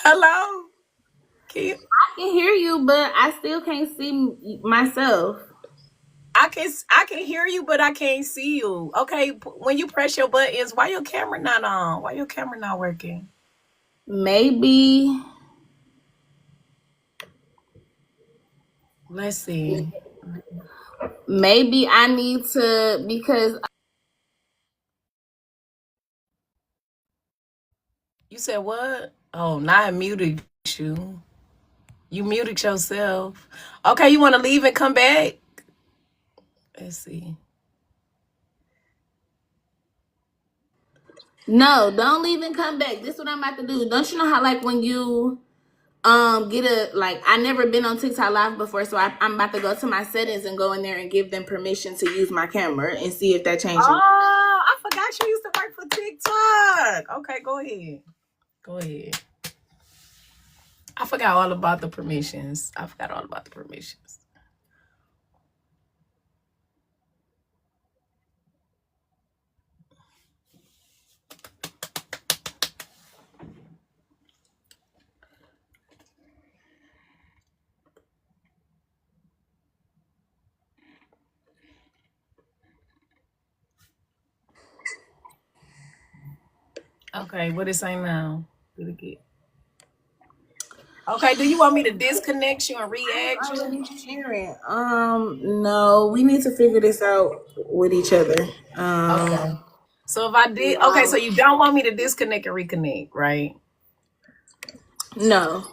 Hello? Can you, I can hear you, but I still can't see myself. I can hear you, but I can't see you. Okay, when you press your buttons, why your camera not on? Why your camera not working? Maybe, Let's see. maybe I need to because You said what? Oh, now I muted you. You muted yourself. Okay, you want to leave and come back? Let's see. no, don't leave and come back. This is what I'm about to do. Don't you know how like when you get a like I never been on TikTok live before, so I'm about to go to my settings and go in there and give them permission to use my camera and see if that changes. Oh, I forgot you used to work for TikTok. Okay, go ahead. Go ahead. I forgot all about the permissions. I forgot all about the permissions. Okay, what is saying now? Did it get? Okay, do you want me to disconnect you and re-add Already you? sharing. No, we need to figure this out with each other. Okay. So if I did, okay, so you don't want me to disconnect and reconnect, right? No.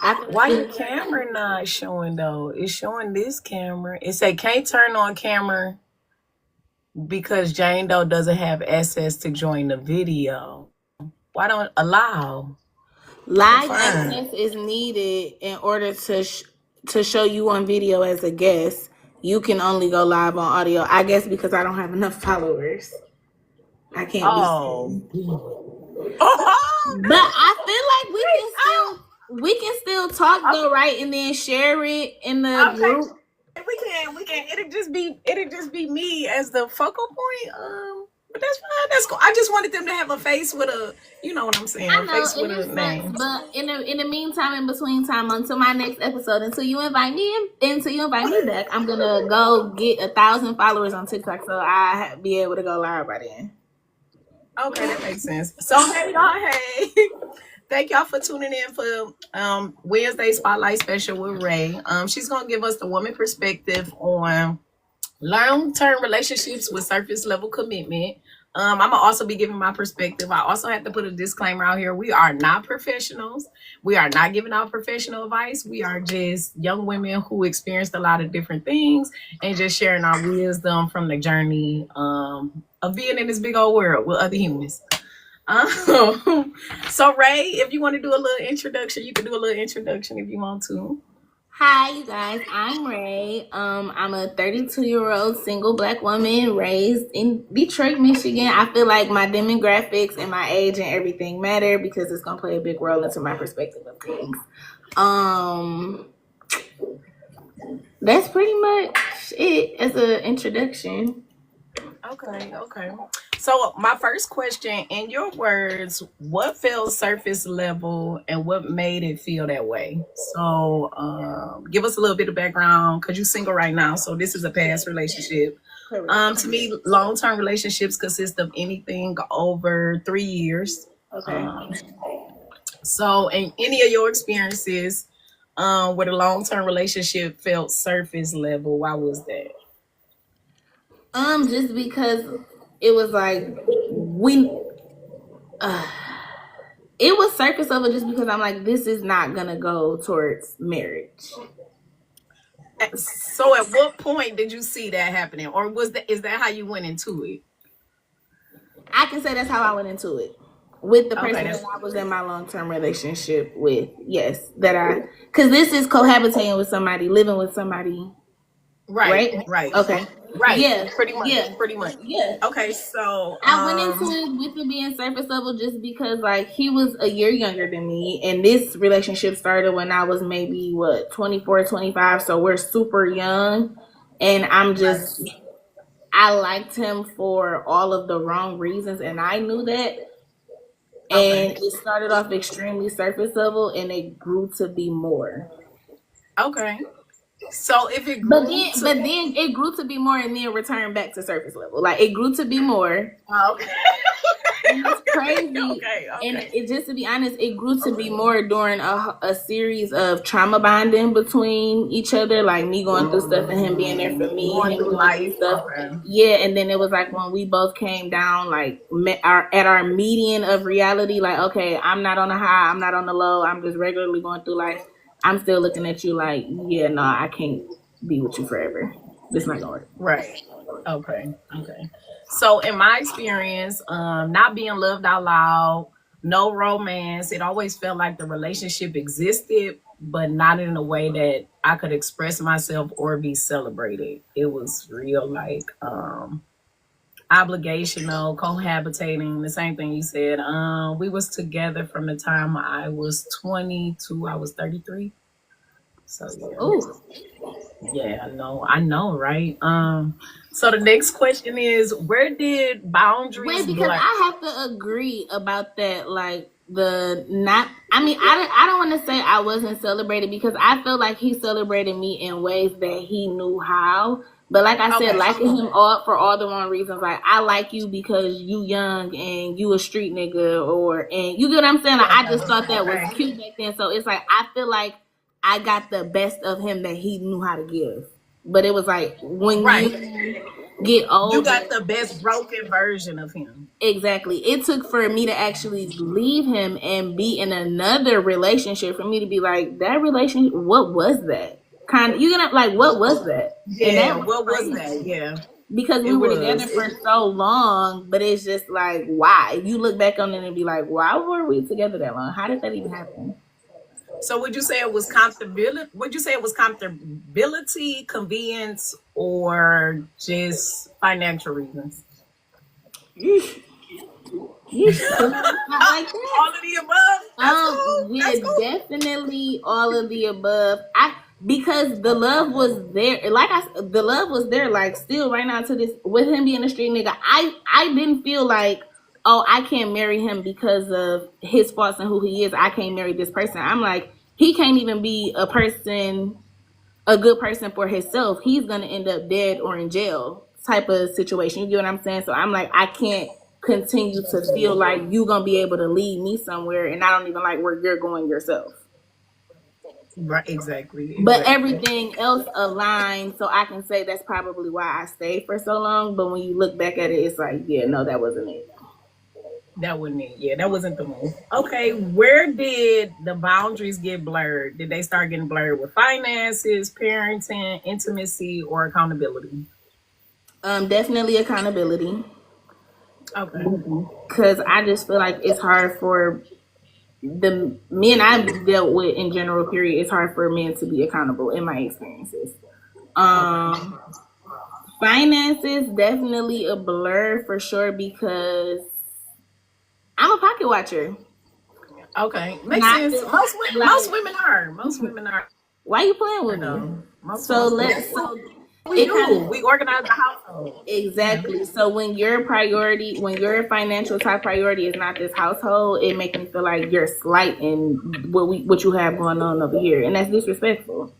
I Why your can camera not showing though? It's showing this camera. It say can't turn on camera because Jane Doe doesn't have access to join the video. Why don't allow? live Confirm. access is needed in order to show you on video as a guest. You can only go live on audio. I guess because I don't have enough followers, I can't be Oh. seen. Oh, But that's I feel like oh, we can still talk though, okay. right? And then share it in the Okay. group. We can. It'll just be me as the focal point. But that's fine. That's cool. I just wanted them to have a face with a, you know what I'm saying, I a know, face with and a it sucks, name. but in the meantime, in between time, until my next episode, until you invite me back, I'm gonna go get 1,000 followers on TikTok, so be able to go live by then. Okay, that makes sense. So hey y'all, hey. Thank y'all for tuning in for Wednesday Spotlight Special with Ray. She's gonna give us the woman perspective on long-term relationships with surface level commitment. I'm gonna also be giving my perspective. I also have to put a disclaimer out here. We are not professionals. We are not giving out professional advice. We are just young women who experienced a lot of different things and just sharing our wisdom from the journey of being in this big old world with other humans. So Ray, if you want to do a little introduction, you can do a little introduction if you want to. Hi, you guys. I'm Ray. I'm a 32-year-old single black woman raised in Detroit, Michigan. I feel like my demographics and my age and everything matter because it's gonna play a big role into my perspective of things. Um, that's pretty much it as an introduction. Okay. So my first question, in your words, what felt surface level and what made it feel that way? So give us a little bit of background because you're single right now. So this is a past relationship. Correct. To me, long-term relationships consist of anything over 3 years. Okay. Um, so in any of your experiences, where the long-term relationship felt surface level, why was that? Just because it was like we it was surface level just because I'm like, this is not gonna go towards marriage. So at what point did you see that happening, or is that how you went into it? I can say that's how I went into it with the Okay, person that that's I was in my long term relationship with. Yes, because this is cohabitating with somebody, living with somebody, right, right? right, Okay. right. Yeah, Pretty much, yeah, pretty much. yeah. Okay, so I went into it with it being surface level just because like he was a year younger than me and this relationship started when I was maybe 24, 25. So we're super young and I liked him for all of the wrong reasons and I knew that. Okay. And it started off extremely surface level and it grew to be more. Okay. So if it But grew then to but then it grew to be more and then returned back to surface level. Like it grew to be more. okay. And it's crazy. Okay. And Okay. it just to be honest, it grew to be more during a series of trauma bonding between each other, like me going through stuff and him being there for me, Going him through going through life. stuff. Okay. Yeah, and then it was like when we both came down, like at our median of reality, like okay, I'm not on the high, I'm not on the low, I'm just regularly going through life. I'm still looking at you like, yeah, no, I can't be with you forever. This not gonna work. Right. Okay. Okay. So in my experience, not being loved out loud, no romance, it always felt like the relationship existed, but not in a way that I could express myself or be celebrated. It was real like obligational, cohabitating, the same thing you said. We was together from the time I was 20 to I was 33. So Oh, yeah, I know, right? So the next question is, where did boundaries wait, because blur? I have to agree about that. Like the not, I mean, I don't want to say I wasn't celebrated because I feel like he celebrated me in ways that he knew how. But like I said, Okay, liking him all for all the wrong reasons. Like I like you because you young and you a street nigga, or and you get what I'm saying. Like, I just thought that was okay, cute back then. So it's like I feel like I got the best of him that he knew how to give. But it was like when right. you get You older. got the best broken version of him. Exactly. It took for me to actually leave him and be in another relationship for me to be like, that relationship, what was that? Kind of, you gonna like, what was that? And Yeah, that was what was that? crazy Yeah, because it we were together was. for so long, but it's just like, why? You look back on it and be like, why were we together that long? How did that even happen? So would you say it was comfortability? Would you say it was comfortability, convenience, or just financial reasons? Yeesh. Not like that. All of the above. That's cool. Yeah, That's cool. definitely all of the above. I because the love was there. Like the love was there. Like still right now to this with him being a street nigga. I didn't feel like oh I can't marry him because of his faults and who he is. I can't marry this person. I'm like he can't even be a good person for himself. He's gonna end up dead or in jail type of situation. You get what I'm saying? So I'm like I can't continue to feel like you gonna be able to lead me somewhere and I don't even like where you're going yourself. Right, exactly, But exactly. everything else aligned, so I can say that's probably why I stayed for so long. But when you look back at it, it's like, yeah, no, that wasn't it. That wasn't it. Yeah, that wasn't the move. Okay, where did the boundaries get blurred? Did they start getting blurred with finances, parenting, intimacy, or accountability? Definitely accountability. Okay. Because I just feel like it's hard for the men I've dealt with in general, period, it's hard for men to be accountable in my experiences. Okay. Um, Finances definitely a blur for sure because I'm a pocket watcher. Okay. Makes Not sense. just Most like women are. Most women are. why you playing with me? No. So That's let's what so we it kind do. of We organize the household. Yeah. exactly. So when your financial top priority is not this household, it makes me feel like you're slighting what you have going on over here, and that's disrespectful.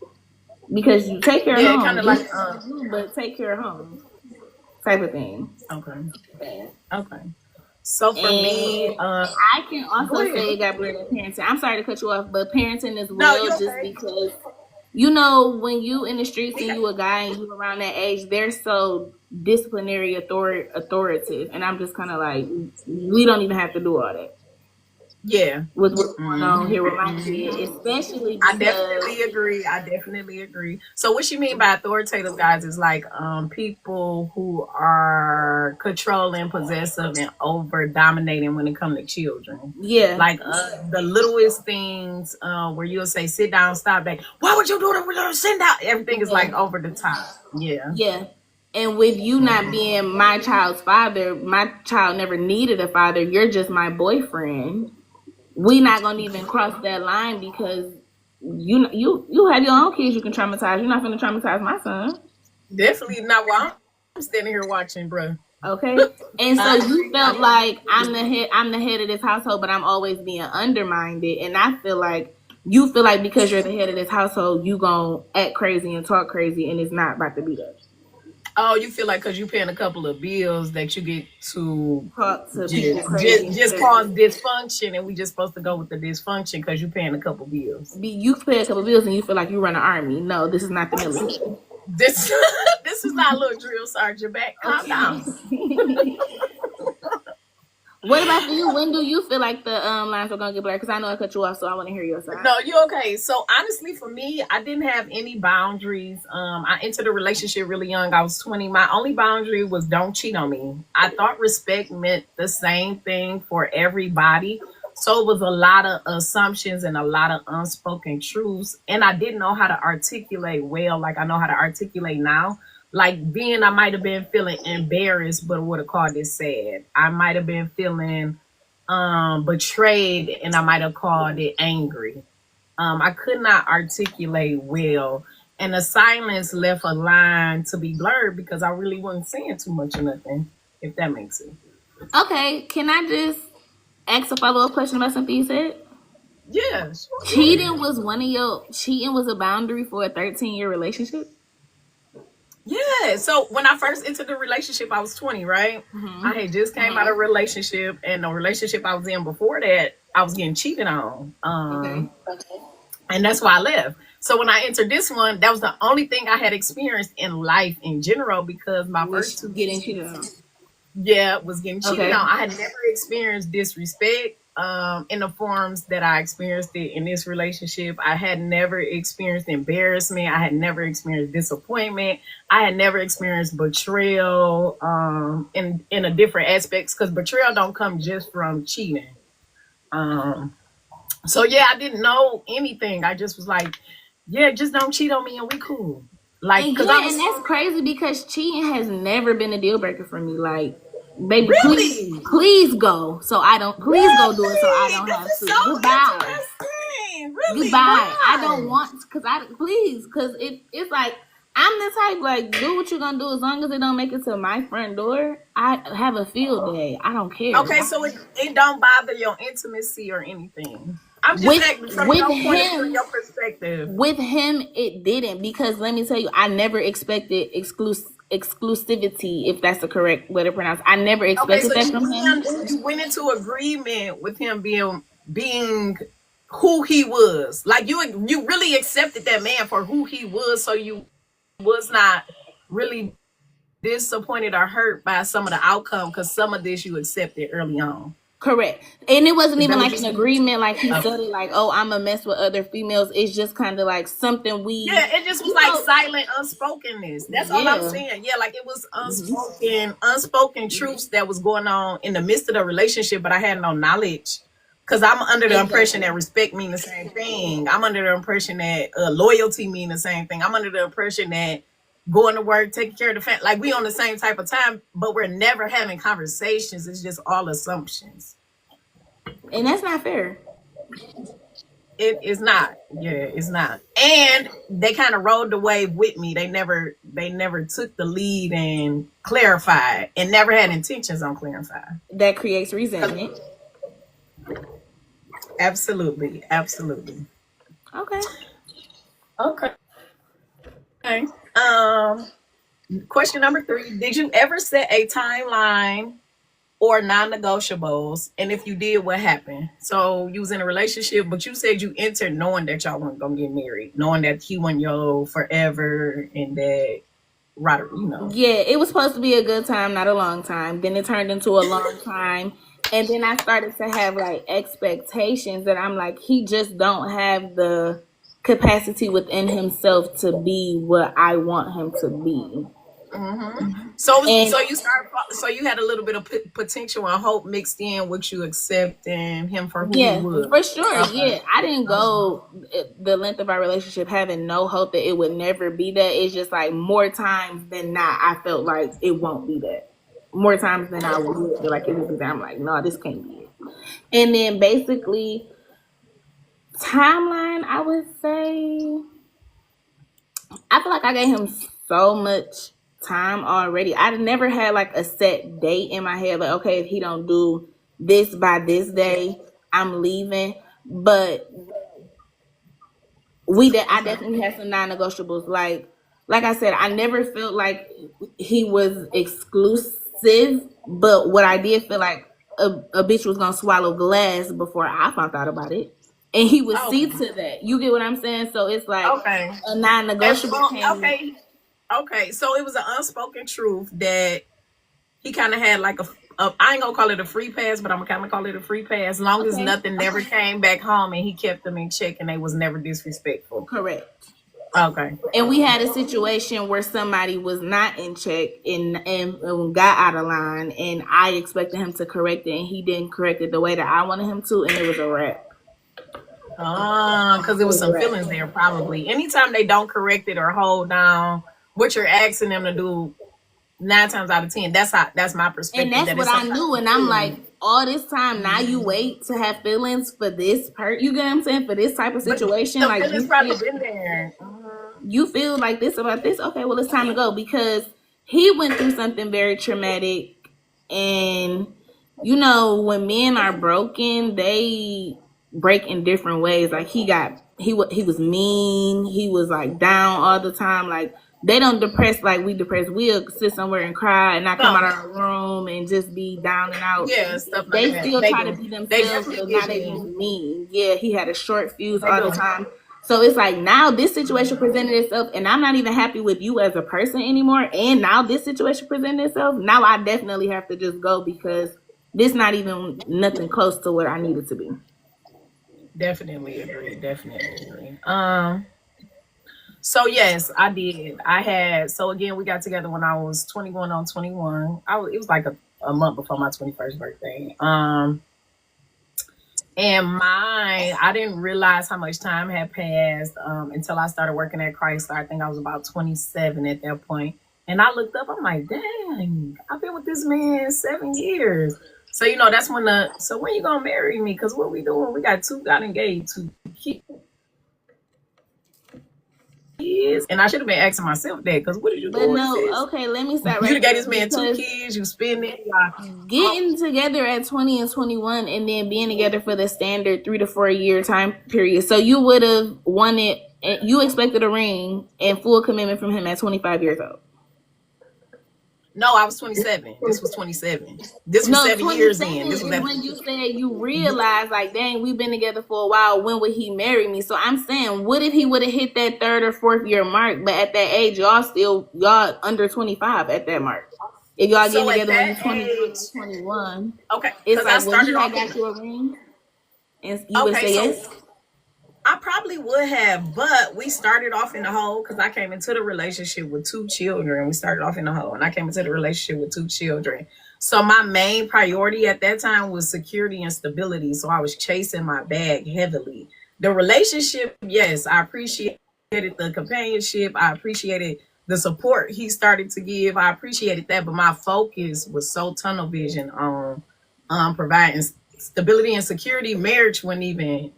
Because you take care of Yeah, kind home, of do like what you do, but take care of home type of thing. okay. Okay. So for me, And I can go also ahead. say it got blurred at parenting. I'm sorry to cut you off, but parenting as No, well, you just okay. because you know when you in the streets We and got you a guy and you around that age, they're so disciplinary authoritative, and I'm just kind of like, we don't even have to do all that yeah. with what's going on Mhm. here with my kid, Mhm. especially I because definitely agree. I definitely agree. So what you mean by authoritative guys is like people who are controlling, possessive, and over dominating when it comes to children. yeah, Like the littlest things where you'll say sit down, stop back. Why would you do that? Sit down. Everything is yeah, like over the top. Yeah. yeah. And with you not being my child's father, my child never needed a father. You're just my boyfriend. We not gonna even cross that line because you have your own kids you can traumatize. You're not gonna traumatize my son. Definitely not while I'm standing here watching, bro. Okay. And so you felt like I'm the head of this household, but I'm always being undermined. And I feel like you feel like because you're the head of this household, you gonna act crazy and talk crazy, and it's not about to be that. Oh, you feel like because you paying a couple of bills that you get to Talk to people crazy. just cause dysfunction, and we just supposed to go with the dysfunction because you paying a couple bills. You pay a couple bills and you feel like you run an army. No, this is not the military. This this is not little drill sergeant back. Calm down. What about for you? When do you feel like the lines are gonna get blurred? Because I know I cut you off, so I want to hear your side. No, you okay. So honestly, for me, I didn't have any boundaries. I entered a relationship really young. I was 20. My only boundary was don't cheat on me. I thought respect meant the same thing for everybody. So it was a lot of assumptions and a lot of unspoken truths. And I didn't know how to articulate well, like I know how to articulate now. Like then I might have been feeling embarrassed, but would have called it sad. I might have been feeling betrayed, and I might have called it angry. I could not articulate well, and the silence left a line to be blurred because I really wasn't saying too much or nothing, if that makes sense. Okay, can I just ask a follow-up question about something you said? Yeah, sure. Cheating was a boundary for a 13-year relationship? Yeah. So when I first entered the relationship, I was 20, right? I had just came out of a relationship, and the relationship I was in before that, I was getting cheated on. And that's why I left. So when I entered this one, that was the only thing I had experienced in life in general because my first two Getting cheated on. was getting cheated on. I had never experienced disrespect in the forms that I experienced it in this relationship. I had never experienced embarrassment. I had never experienced disappointment. I had never experienced betrayal in a different aspects because betrayal don't come just from cheating. So yeah, I didn't know anything. I just was like, yeah, just don't cheat on me and we cool. Like, And cause yeah, I was and that's crazy because cheating has never been a deal breaker for me. Like, baby, really. please go. So I don't. Please go do it so I don't This have is to. so Goodbye. interesting. Really? Goodbye. I Why? don't want because it's like I'm the type like do what you're gonna do as long as it don't make it to my front door. I have a field day. I don't care. Okay, so it don't bother your intimacy or anything. I'm just With- asking from with your point of him- view, your perspective. With him, it didn't because let me tell you, I never expected exclusivity, if that's the correct way to pronounce. I never Okay, expected so that from him. you went into agreement with him being who he was. Like you really accepted that man for who he was, so you was not really disappointed or hurt by some of the outcome because some of this you accepted early on. Correct. And it wasn't Is even that like what an you- agreement, like he Okay. said it like, oh, I'm a mess with other females. It's just kind of like something we Yeah, it just was like silent unspokenness. That's all I'm Yeah. saying. Yeah, like it was unspoken truths that was going on in the midst of the relationship, but I had no knowledge. Cause I'm under the impression that respect mean the same thing. I'm under the impression that loyalty mean the same thing. I'm under the impression that going to work, taking care of the family, like we on the same type of time, but we're never having conversations. It's just all assumptions. and that's not fair. It is not. Yeah, it's not. And they kind of rode the wave with me. They never took the lead and clarified and never had intentions on clarifying. That creates resentment. Absolutely. Absolutely. Okay. Okay. Okay. Question number 3. Did you ever set a timeline or non-negotiables? And if you did, what happened? So you was in a relationship, but you said you entered knowing that y'all weren't gonna get married, knowing that he wasn't your forever and that right, you know. Yeah, it was supposed to be a good time, not a long time. Then it turned into a long time. And then I started to have like expectations that I'm like, he just don't have the capacity within himself to be what I want him to be. So And- so you had a little bit of potential and hope mixed in with you accepting him for who Yeah, he was. for sure. Okay. Yeah, I didn't go the length of our relationship having no hope that it would never be that. It's just like more times than not, I felt like it won't be that. More times than I would feel like it would be that. I'm like, no, this can't be it. And then basically, timeline, I would say, I feel like I gave him so much time already. I never had like a set date in my head, like, okay, if he don't do this by this day, I'm leaving. But I definitely had some non-negotiables. Like I said, I never felt like he was exclusive, but what I did feel like a bitch was gonna swallow glass before I found out about it. And he would see to that. You get what I'm saying? So it's like a non-negotiable came. Okay, so it was an unspoken truth that he kind of had like I ain't gonna call it a free pass, but I'm gonna kind of call it a free pass. As long as nothing never came back home and he kept them in check and they was never disrespectful. Correct. Okay. And we had a situation where somebody was not in check and got out of line, and I expected him to correct it, and he didn't correct it the way that I wanted him to, and it was a wrap. Because there was some feelings there probably. Anytime they don't correct it or hold down what you're asking them to do, 9 times out of 10, that's my perspective. And that's what I knew. And I'm like, all this time, now you wait to have feelings for this you get what I'm saying? For this type of situation. But like feelings probably been there. You feel like this about this? Okay, well, it's time to go, because he went through something very traumatic. And, you know, when men are broken, they break in different ways. Like he was mean. He was like down all the time. Like, they don't depress like we depress. We'll sit somewhere and cry and not come out of our room and just be down and out. Yeah, stuff like they that. Still try to be themselves, so now they be mean. Yeah, he had a short fuse all the time. So it's like, now this situation presented itself, and I'm not even happy with you as a person anymore. And now this situation presented itself. Now I definitely have to just go, because this not even nothing close to what I need it to be. Definitely agree. So yes, I did. So again, we got together when I was 21 on 21. It was like a month before my 21st birthday. And I didn't realize how much time had passed until I started working at Chrysler. I think I was about 27 at that point. And I looked up, I'm like, dang, I've been with this man 7 years. So, you know, that's when so when you gonna marry me? Because what we doing? We got engaged, 2 kids. And I should have been asking myself that, because what did you do? But no, okay, let me start right. You got this man 2 kids, you spend it. Getting together at 20 and 21 and then being together for the standard 3 to 4 year time period. So you would have wanted, you expected a ring and full commitment from him at 25 years old. No, I was 27. This was 27. This was 7 years in. This was when you said you realized, like, dang, we've been together for a while. When would he marry me? So I'm saying, what if he would have hit that 3rd or 4th year mark, but at that age, y'all under 25 at that mark? If y'all getting together when you're 21. Okay. It's like, well, he got you a ring? And you would say yes? I probably would have, but we started off in the hole, because I came into the relationship with 2 children. We started off in the hole, and I came into the relationship with 2 children. So my main priority at that time was security and stability. So I was chasing my bag heavily. The relationship, yes, I appreciated the companionship. I appreciated the support he started to give. I appreciated that, but my focus was so tunnel vision on providing stability and security. Marriage wasn't even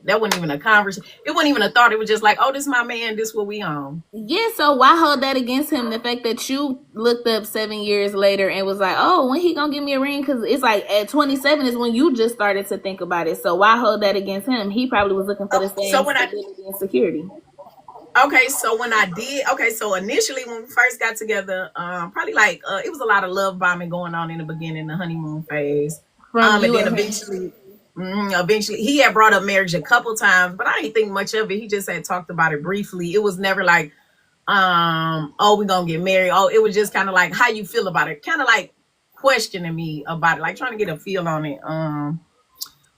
a conversation. It wasn't even a thought. It was just like, oh, this is my man, this what we on. Yeah, so why hold that against him? The fact that you looked up 7 years later and was like, oh, when he gonna give me a ring? Because it's like at 27 is when you just started to think about it. So why hold that against him? He probably was looking for the same stability and security. Okay, so so initially when we first got together, probably like it was a lot of love bombing going on in the beginning, the honeymoon phase. And then eventually he had brought up marriage a couple times, but I didn't think much of it. He just had talked about it briefly. It was never like, oh, we're gonna get married. Oh, it was just kind of like, how you feel about it? Kind of like questioning me about it, like trying to get a feel on it.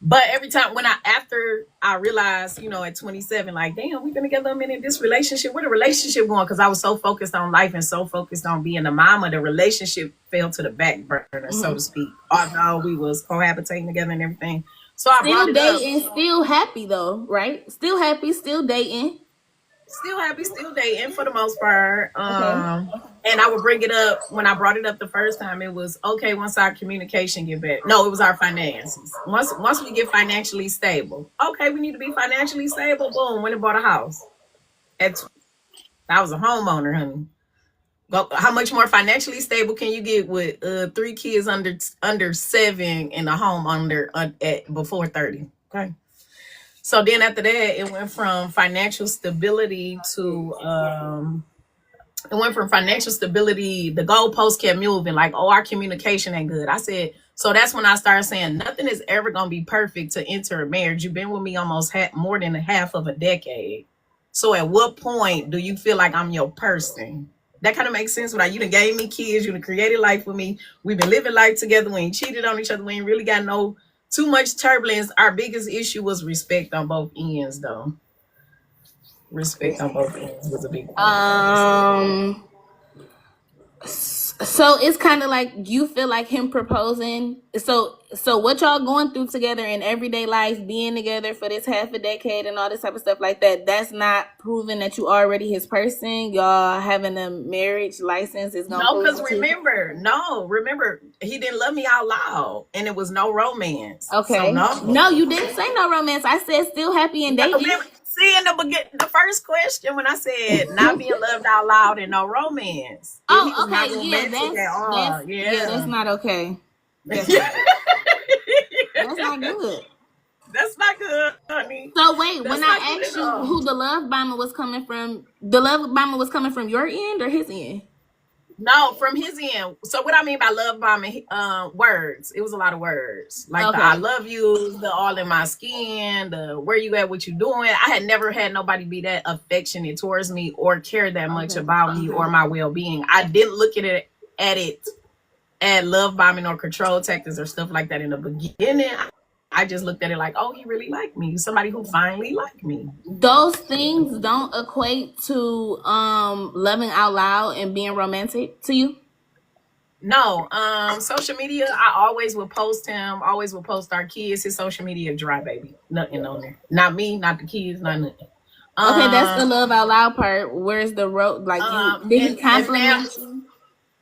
But every time after I realized, you know, at 27, like, damn, we've been together a minute, this relationship, where the relationship going? Because I was so focused on life and so focused on being a mama, the relationship fell to the back burner, so to speak. Although we was cohabitating together and everything. So I brought it up. Still dating, still happy though, right? Still happy, still dating. Still happy, still dating for the most part. And I would bring it up when I brought it up the first time. It was okay once our communication get better. No, it was our finances. Once we get financially stable. Okay, we need to be financially stable. Boom, went and bought a house. I was a homeowner, honey. How much more financially stable can you get with 3 kids under 7 in a home at before 30? Okay. So then after that, it went from financial stability to the goalposts kept moving, like, oh, our communication ain't good. I said, so that's when I started saying nothing is ever gonna be perfect to enter a marriage. You've been with me almost more than a half of a decade. So at what point do you feel like I'm your person? That kind of makes sense. You done gave me kids, you done created life with me. We've been living life together. We ain't cheated on each other. We ain't really got too much turbulence. Our biggest issue was respect on both ends, though. Respect on both ends was a big thing. So it's kind of like you feel like him proposing. So what y'all going through together in everyday life, being together for this half a decade and all this type of stuff like that, that's not proving that you already his person. Y'all having a marriage license is gonna because remember, he didn't love me out loud, and it was no romance. Okay. So no, you didn't say no romance. I said still happy and dating. See, in the beginning, the first question when I said not being loved out loud and no romance. Oh, okay, that's not okay. That's not good. That's not good, honey. So wait, when I asked you who the love bomber was coming from, the love bomber was coming from your end or his end? No, from his end. So what I mean by love bombing, words. It was a lot of words. Like the I love you, the all in my skin, the where you at, what you doing. I had never had nobody be that affectionate towards me or care that much about me or my well-being. I didn't look at it at love bombing or control tactics or stuff like that in the beginning. I just looked at it like, oh, he really liked me. Somebody who finally liked me. Those things don't equate to loving out loud and being romantic to you? No. Social media, I always would post him, always would post our kids. His social media dry, baby. Nothing on there. Not me, not the kids, not nothing. Okay, that's the love out loud part. Where's the road? Like, did he compliment you?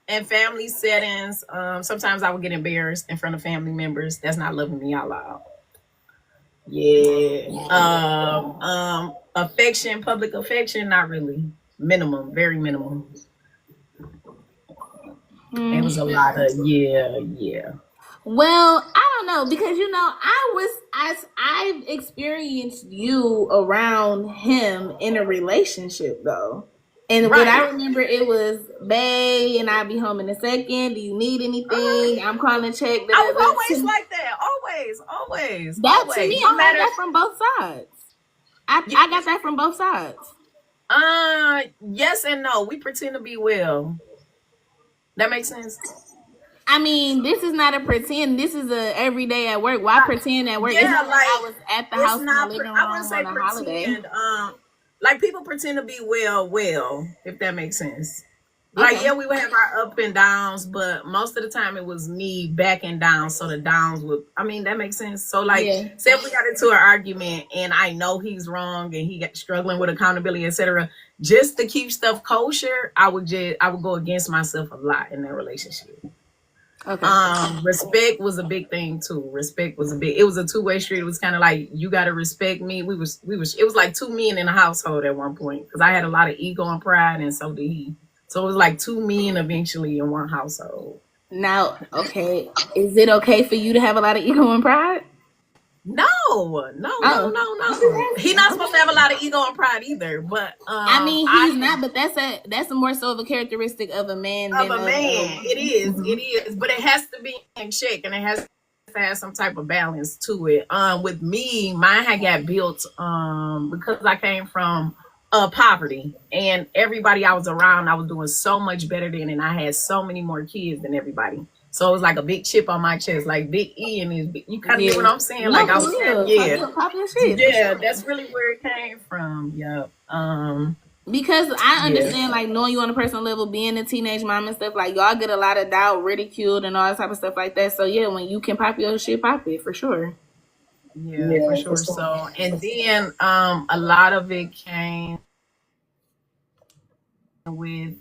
In family settings, sometimes I would get embarrassed in front of family members. That's not loving me out loud. Yeah. Affection, public affection, not really. Minimum, very minimum. It was a lot of yeah. Well, I don't know, because I've experienced you around him in a relationship though. And what I remember, it was, bae, and I'll be home in a second. Do you need anything? I'm calling to check. I was always like that. Always. That to me, I got that from both sides. I got that from both sides. Yes and no. We pretend to be well. That makes sense. I mean, this is not a pretend. This is a everyday at work. Why pretend at work? Yeah, it's not like I was at the house in the living room I wouldn't say on a holiday. Like people pretend to be well, if that makes sense. Like, yeah, we would have our up and downs, but most of the time it was me backing down. So the downs would, that makes sense. So like, say if we got into an argument and I know he's wrong and he got struggling with accountability, etc. Just to keep stuff kosher, I would go against myself a lot in that relationship. Okay. Respect was a big thing too. It was a two-way street. It was kind of like, you got to respect me. It was like two men in a household at one point, because I had a lot of ego and pride, and so did he. So it was like two men eventually in one household. Now, okay, is it okay for you to have a lot of ego and pride? No. He's not supposed to have a lot of ego and pride either. But he's not. But that's a more so of a characteristic of a man. It is. But it has to be in check, and it has to have some type of balance to it. With me, mine had got built because I came from poverty, and everybody I was around, I was doing so much better than, and I had so many more kids than everybody. So it was like a big chip on my chest, like Big E and his big, you kind of get what I'm saying? No, like I was that's really where it came from. Yeah. Because I understand, like, knowing you on a personal level, being a teenage mom and stuff, like, y'all get a lot of doubt, ridiculed, and all that type of stuff like that. So yeah, when you can pop your shit, pop it for sure. Yeah, for sure. So, and then a lot of it came with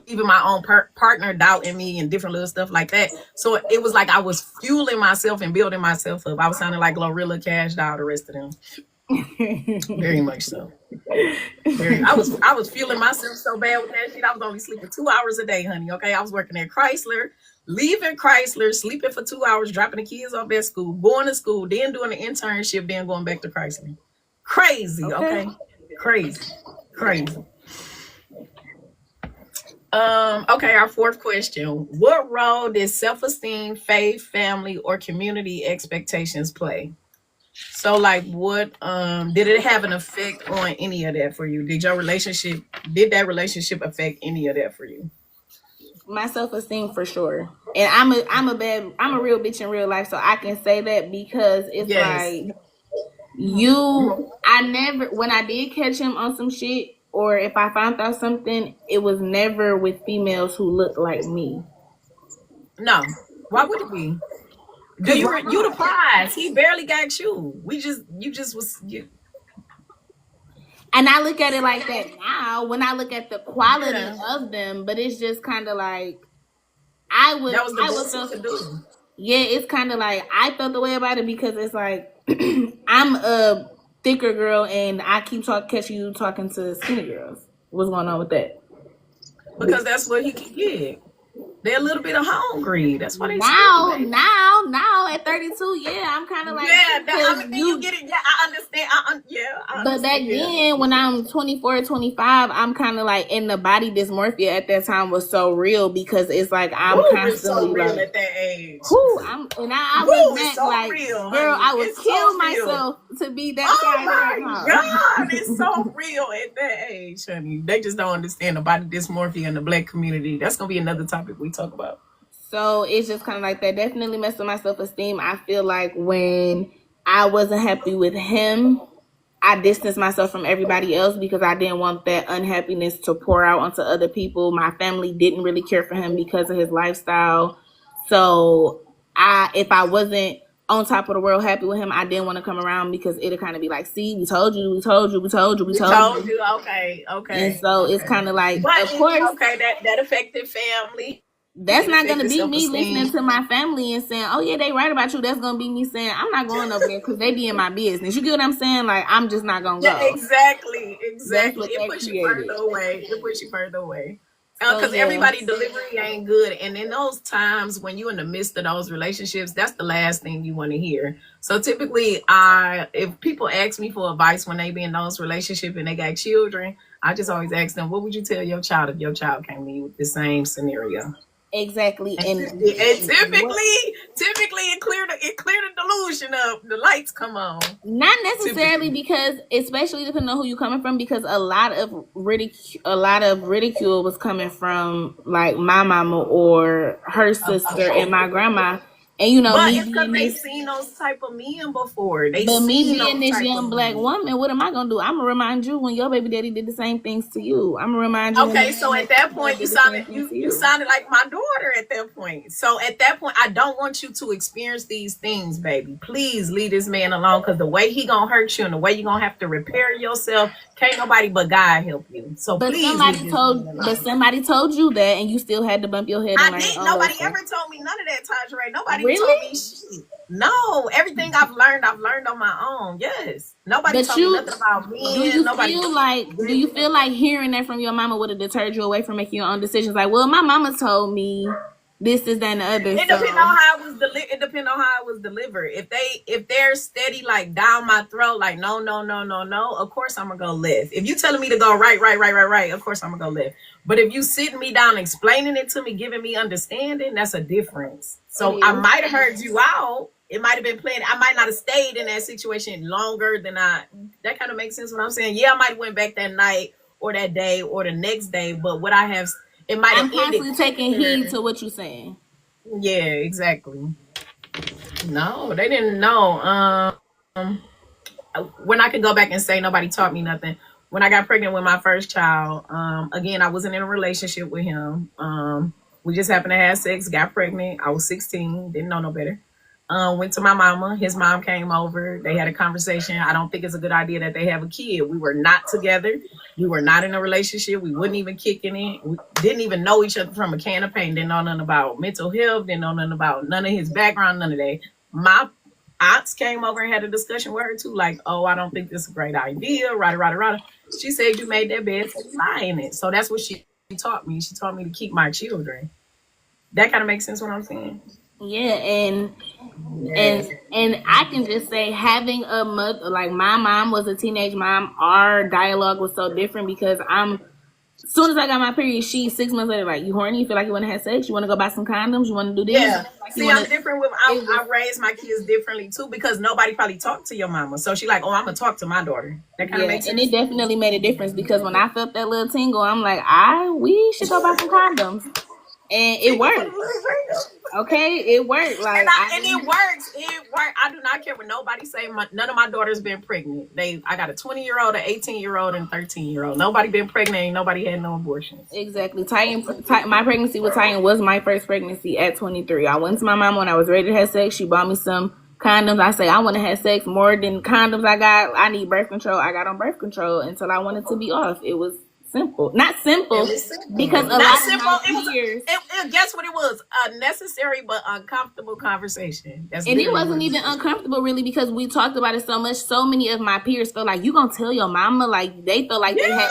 even my own partner doubting me and different little stuff like that. So it was like I was fueling myself and building myself up. I was sounding like Glorilla, Cash Doll, the rest of them. Very much so. I was feeling myself so bad with that shit. I was only sleeping 2 hours a day, honey. Okay, I was working at Chrysler, leaving Chrysler, sleeping for 2 hours, dropping the kids off at school, going to school, then doing an internship, then going back to Chrysler. Crazy, okay? Crazy. Okay, our fourth question. What role did self-esteem, faith, family, or community expectations play? So like what did it have an effect on any of that for you? Did that relationship affect any of that for you? My self-esteem for sure. And I'm a real bitch in real life, so I can say that because it's Yes. like I never, when I did catch him on some shit, or if I found out something, it was never with females who looked like me. No. Why would it be? Do you the prize? He barely got you. You just was you. And I look at it like that now when I look at the quality Yeah. of them, but it's just kind of like That was the best you could do. yeah, it's kind of like I felt the way about it because it's like I'm a thicker girl and I keep catching you talking to skinny girls. What's going on with that? Because that's what he can get. They're a little bit of hungry. That's what they Now at 32, yeah, I'm kind of like you get it. Yeah, I understand. But back then, when I'm 24, 25, I'm kind of like, in the body dysmorphia at that time was so real because it's like I'm constantly so real like, at that age. I was back so like, real, girl, honey. I would kill myself to be that Oh size. my God, it's so real at that age, honey. They just don't understand the body dysmorphia in the Black community. That's gonna be another topic we talk about. So it's just kind of like that. Definitely messed with my self-esteem. I feel like when I wasn't happy with him, I distanced myself from everybody else because I didn't want that unhappiness to pour out onto other people. My family didn't really care for him because of his lifestyle. So if I wasn't on top of the world happy with him, I didn't want to come around because it'd kind of be like, see, we told you. Okay. And so it's kind of like, but of course, okay, that affected family. That's not going to be me listening to my family and saying, oh, yeah, they right about you. That's going to be me saying, I'm not going over there because they be in my business. You get what I'm saying? Like, I'm just not going to go. Yeah, exactly. It puts you further away. Because everybody's delivery ain't good. And in those times when you're in the midst of those relationships, that's the last thing you want to hear. So typically, if people ask me for advice when they be in those relationships and they got children, I just always ask them, what would you tell your child if your child came to you with the same scenario? Exactly. And typically it cleared the delusion up. The lights come on. Not necessarily because, especially depending on who you're coming from, because a lot of ridicule was coming from like my mama or her sister and my grandma. And but it's because they've seen those type of men before. Me being this young Black woman, what am I gonna do? I'm gonna remind you when your baby daddy did the same things to you. I'm gonna remind you. Okay, so at that point, you sounded like my daughter. At that point, so at that point, I don't want you to experience these things, baby. Please leave this man alone, because the way he gonna hurt you and the way you gonna have to repair yourself, can't nobody but God help you. So please, somebody told you that, and you still had to bump your head. I didn't. Nobody ever told me none of that, Tajray. Nobody told me shit. No, everything I've learned on my own. Yes, nobody told me nothing about me. Do you feel like hearing that from your mama would have deterred you away from making your own decisions? Like, well, my mama told me this, that, and the other. It depends on how it was delivered. If they're steady like down my throat, like no, of course I'm gonna go left. If you telling me to go right, of course I'm gonna go left. But if you sitting me down, explaining it to me, giving me understanding, that's a difference. So I might have heard you out. It might have been playing. I might not have stayed in that situation longer than that kind of makes sense what I'm saying. Yeah, I might have went back that night or that day or the next day, but what I have, it might have ended. I'm constantly taking heed to what you're saying. Yeah, exactly. No, they didn't know. When I could go back and say nobody taught me nothing. When I got pregnant with my first child, again, I wasn't in a relationship with him. We just happened to have sex, got pregnant. I was 16, didn't know no better. Went to my mama. His mom came over. They had a conversation. I don't think it's a good idea that they have a kid. We were not together. We were not in a relationship. We wouldn't even kick in it. We didn't even know each other from a can of paint. Didn't know nothing about mental health. Didn't know nothing about none of his background, none of that. My aunts came over and had a discussion with her too, like, oh, I don't think this is a great idea, rada. She said, you made that bed, so lie in it. So that's what she taught me. She taught me to keep my children. That kind of makes sense what I'm saying. Yeah, and Yes. I can just say, having a mother, like my mom was a teenage mom, our dialogue was so different because as soon as I got my period, she 6 months later, like, you horny? You feel like you want to have sex? You want to go buy some condoms? You want to do this? Yeah. Like, See, I'm different with I raised my kids differently too because nobody probably talked to your mama. So she like, oh, I'm gonna talk to my daughter. That kind of makes sense. And it definitely made a difference because when I felt that little tingle, I'm like, we should go buy some condoms. And it worked. Okay, it worked. Like, and it works. It worked. I do not care what nobody say. None of my daughters been pregnant. I got a 20-year-old, an 18-year-old, and 13-year-old. Nobody been pregnant. Ain't nobody had no abortions. Exactly. My pregnancy with Tyan was my first pregnancy at 23. I went to my mom when I was ready to have sex. She bought me some condoms. I say I want to have sex more than condoms. I need birth control. I got on birth control until I wanted to be off. It was simple. Not simple, because a lot of my peers. Guess what it was? A necessary but uncomfortable conversation. And it wasn't even uncomfortable really because we talked about it so much. So many of my peers felt like, you gonna tell your mama? Like, they felt like they had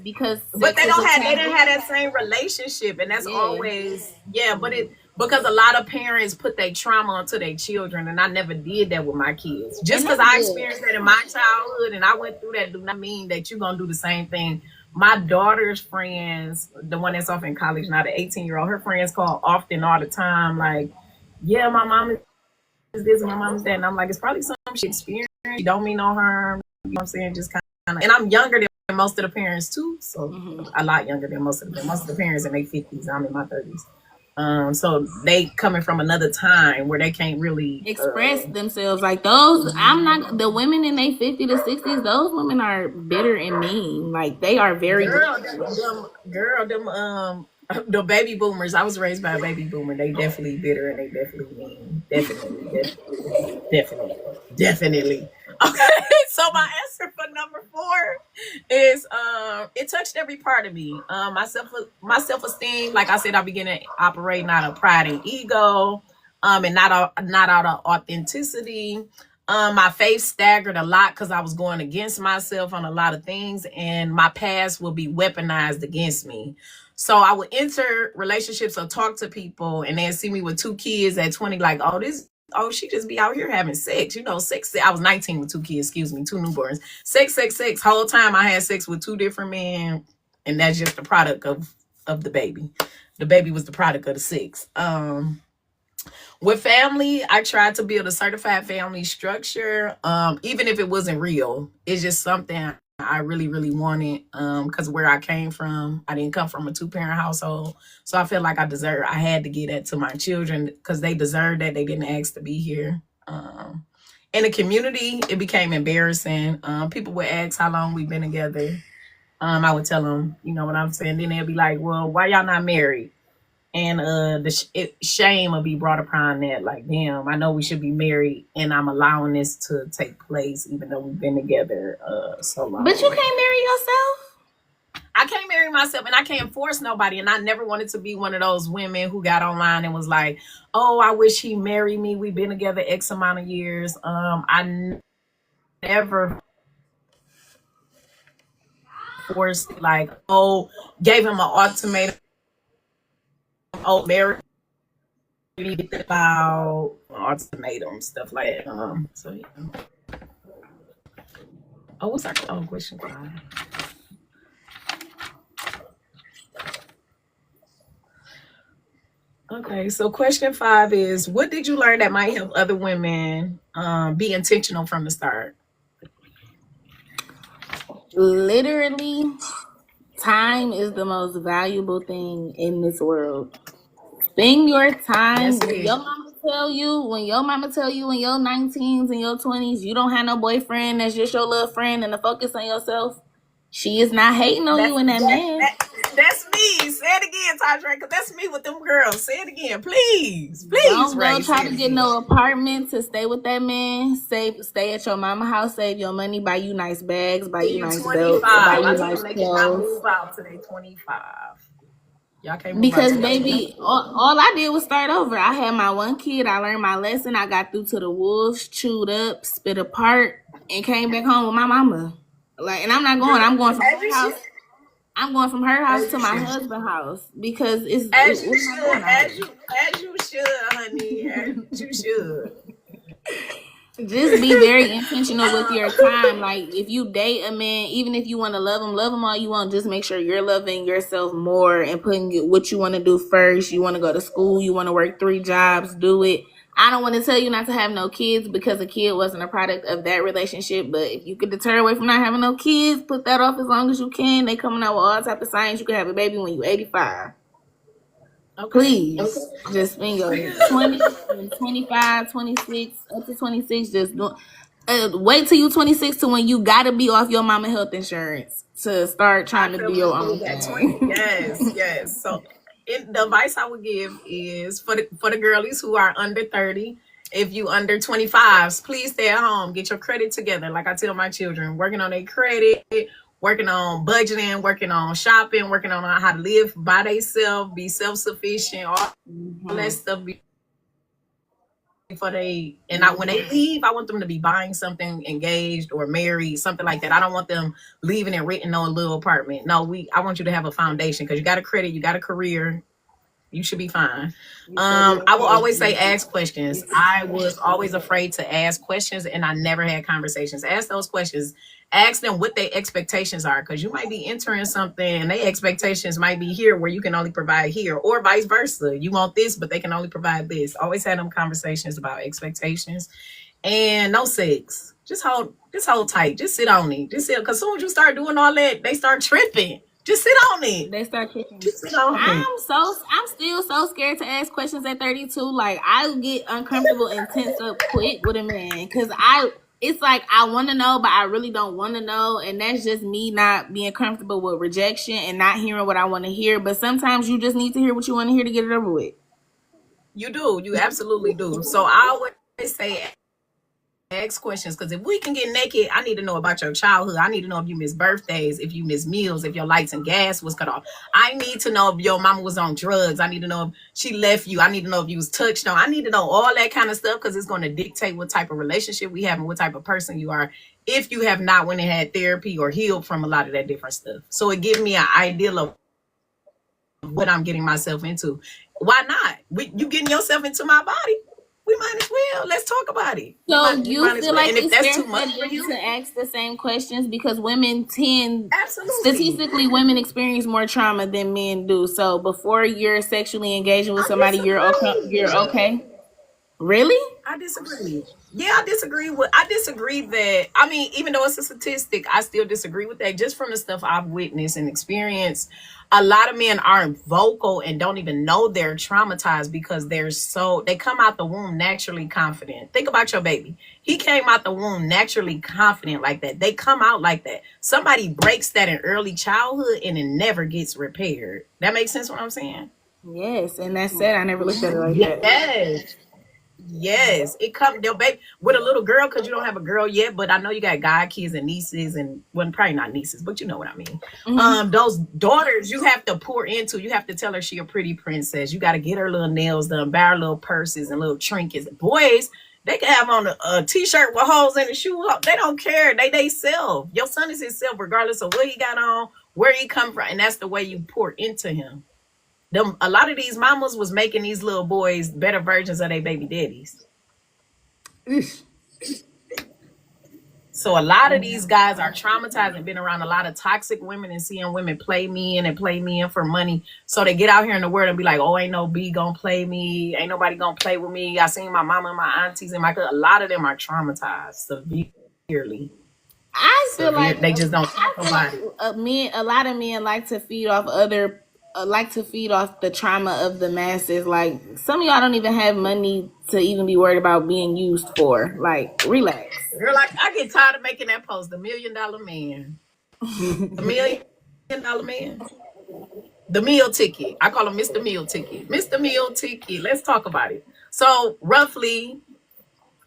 because but they didn't have that same relationship, and that's always because a lot of parents put their trauma onto their children, and I never did that with my kids. Just because I experienced that in my childhood and I went through that do not mean that you're gonna do the same thing. My daughter's friends, the one that's off in college now, the 18-year-old, her friends call often all the time, like, yeah, my mom is this, my mom is that. And I'm like, it's probably something she experienced. You don't mean no harm. You know what I'm saying? Just kind of, and I'm younger than most of the parents too. So a lot younger than most of them. Most of the parents in their 50s. I'm in my 30s. So they coming from another time where they can't really express themselves like those. I'm not the women in their 50s to 60s. Those women are bitter and mean. Like, they are very the baby boomers. I was raised by a baby boomer. They definitely bitter and they definitely mean. Definitely. Okay, so my answer for number 4 is it touched every part of me. My self-esteem, like I said, I began to operate out of pride and ego, and not out of authenticity. My faith staggered a lot because I was going against myself on a lot of things, and my past will be weaponized against me. So I would enter relationships or talk to people, and they'd see me with 2 kids at 20, like, she just be out here having sex. You know, sex. I was 19 with 2 kids, 2 newborns. Sex. Whole time I had sex with 2 different men, and that's just the product of the baby. The baby was the product of the sex. With family, I tried to build a certified family structure, even if it wasn't real. It's just something I really, really wanted, because where I came from, I didn't come from a 2-parent household. So I feel like I had to get that to my children because they deserved that. They didn't ask to be here. In the community, it became embarrassing. People would ask how long we've been together. I would tell them, you know what I'm saying? Then they'll be like, well, why y'all not married? And shame will be brought upon that. Like, damn, I know we should be married, and I'm allowing this to take place, even though we've been together so long. But you can't marry yourself? I can't marry myself, and I can't force nobody. And I never wanted to be one of those women who got online and was like, oh, I wish he married me. We've been together X amount of years. I never forced, like, gave him an ultimatum. Married about ultimatum, stuff like that. So yeah. What's our question 5? Okay, so question 5 is, what did you learn that might help other women be intentional from the start? Literally, time is the most valuable thing in this world. Spend your time. When your mama tell you in your 19s and your 20s, you don't have no boyfriend, that's just your little friend, and to focus on yourself, she is not hating on you and that man. That's me. Say it again, Tadra, because that's me with them girls. Say it again, please. Don't go try to get no apartment to stay with that man. Stay at your mama house. Save your money. Buy you nice bags. Buy you nice belts. Buy you nice clothes. Move out to their 25. Y'all can't move out Because together. baby, all I did was start over. I had my one kid. I learned my lesson. I got through to the wolves, chewed up, spit apart, and came back home with my mama. Like, and I'm not going. I'm going from As you her house. should. I'm going from her house As to you my should. husband's house because As you what's not should. going on As here? you should, honey. As you should. Just be very intentional with your time. Like, if you date a man, even if you want to love him all you want. Just make sure you're loving yourself more and putting what you want to do first. You want to go to school. You want to work 3 jobs. Do it. I don't want to tell you not to have no kids because a kid wasn't a product of that relationship. But if you could deter away from not having no kids, put that off as long as you can. They coming out with all type of science. You can have a baby when you're 85. Okay. Please, just spend your 20, 25, 26, up to 26. Just do, wait till you 26 to when you gotta be off your mama health insurance to start trying to do your own thing. Yes. So, the advice I would give is for the girlies who are under 30. If you under 25s, please stay at home. Get your credit together. Like I tell my children, working on their credit, working on budgeting, working on shopping, working on how to live by themselves, be self-sufficient, all that stuff before when they leave, I want them to be buying something, engaged or married, something like that. I don't want them leaving and renting on a little apartment. No, I want you to have a foundation because you got a credit, you got a career, you should be fine. I will always say ask questions. I was always afraid to ask questions and I never had conversations. Ask those questions. Ask them what their expectations are because you might be entering something and their expectations might be here where you can only provide here or vice versa. You want this, but they can only provide this. Always have them conversations about expectations and no sex. Just hold tight. Just sit on it. Just sit because as soon as you start doing all that, they start tripping. Just sit on it. They start kicking. Just sit on it. I'm still so scared to ask questions at 32. Like, I get uncomfortable and tense up quick with a man because it's like I want to know, but I really don't want to know, and that's just me not being comfortable with rejection and not hearing what I want to hear. But sometimes you just need to hear what you want to hear to get it over with. You do. You absolutely do. So I always say ask questions because if we can get naked, I need to know about your childhood. I need to know if you miss birthdays, if you miss meals, if your lights and gas was cut off. I need to know if your mama was on drugs. I need to know if she left you. I need to know if you was touched on. I need to know all that kind of stuff because it's going to dictate what type of relationship we have and what type of person you are if you have not went and had therapy or healed from a lot of that different stuff. So it gives me an idea of what I'm getting myself into. Why not? You getting yourself into my body? We might as well. Let's talk about it. So you feel like if it's that's fair too much for for them you, to ask the same questions because women tend, absolutely. statistically, women experience more trauma than men do. So before you're sexually engaging with somebody, you're okay. Really? I disagree. Yeah, I disagree that. I mean, even though it's a statistic, I still disagree with that. Just from the stuff I've witnessed and experienced, a lot of men aren't vocal and don't even know they're traumatized because they come out the womb naturally confident. Think about your baby. He came out the womb naturally confident like that. They come out like that. Somebody breaks that in early childhood and it never gets repaired. That makes sense what I'm saying? Yes, and that's sad. I never looked at it like that. Yes, it comes your baby with a little girl because you don't have a girl yet, but I know you got god kids and nieces and probably not nieces, but you know what I mean. Mm-hmm. Those daughters you have to pour into. You have to tell her she a pretty princess. You got to get her little nails done, buy her little purses and little trinkets. Boys, they can have on a t-shirt with holes in the shoe. They don't care. They self. Your son is himself regardless of what he got on, where he come from, and that's the way you pour into him. A lot of these mamas was making these little boys better versions of their baby daddies. So a lot of these guys are traumatized and been around a lot of toxic women and seeing women play men for money. So they get out here in the world and be like, oh, ain't no B gonna play me. Ain't nobody gonna play with me. I seen my mama and my aunties and a lot of them are traumatized severely. I feel like they just don't talk about it. A lot of men like to feed off the trauma of the masses. Like, some of y'all don't even have money to even be worried about being used for. Like, relax. Girl, I get tired of making that post. The $1 million man. The $1 million man. The meal ticket. I call him Mr. Meal Ticket. Mr. Meal Ticket. Let's talk about it. So roughly,